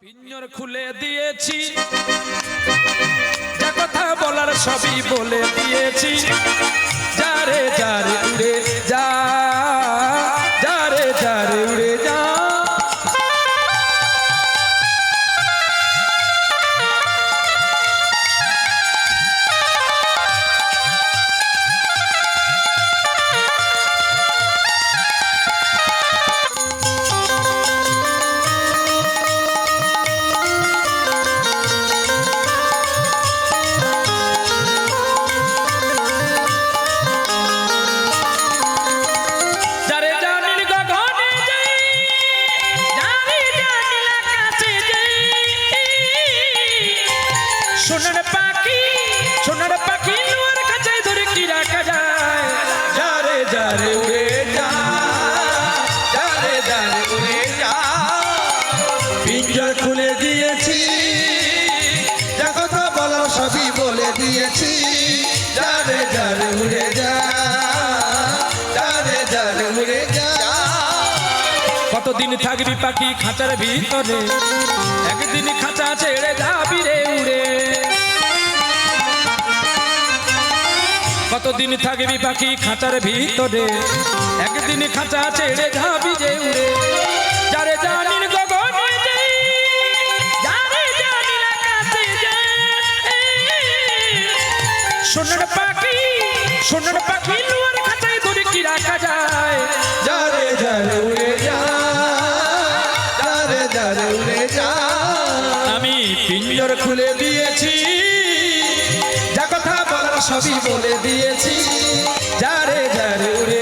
পিঞ্জর খুলে দিয়েছি, যা কথা বলার সবই বলে দিয়েছি। যারে যারে উড়ে যা, যারে যারে উড়ে যা। সোনার পাখি, সোনার পাখি লোয়ার খাঁচায় ধরে কি রাখা যায়? যারে যারে উড়ে যা, যারে যারে উড়ে যা। পিঞ্জর খুলে দিয়েছি, যা কথা বলার সবই বলে দিয়েছি। যারে যারে উড়ে যা, যারে যারে উড়ে যা। কতদিন থাকবি পাখি খাঁচার ভিতরে, একদিন খাঁচা ছেড়ে যাবি রে উড়ে। কতদিন থাকবি পাখি খাঁচার ভিতরে, একদিন খাঁচা ছেড়ে যাবি যে উড়ে। যারে জানির গগনে যাই, যারে জানির আকাশে যাই। সোনার পাখি, সোনার পাখি লোয়ার খাঁচায় ধরে কি রাখা যায়? যারে যারে উড়ে যা, যারে যারে উড়ে যা। আমি পিঞ্জর খুলে দিয়েছি, যা কথা বলার সবই বলে দিয়েছি। যারে যারে উড়ে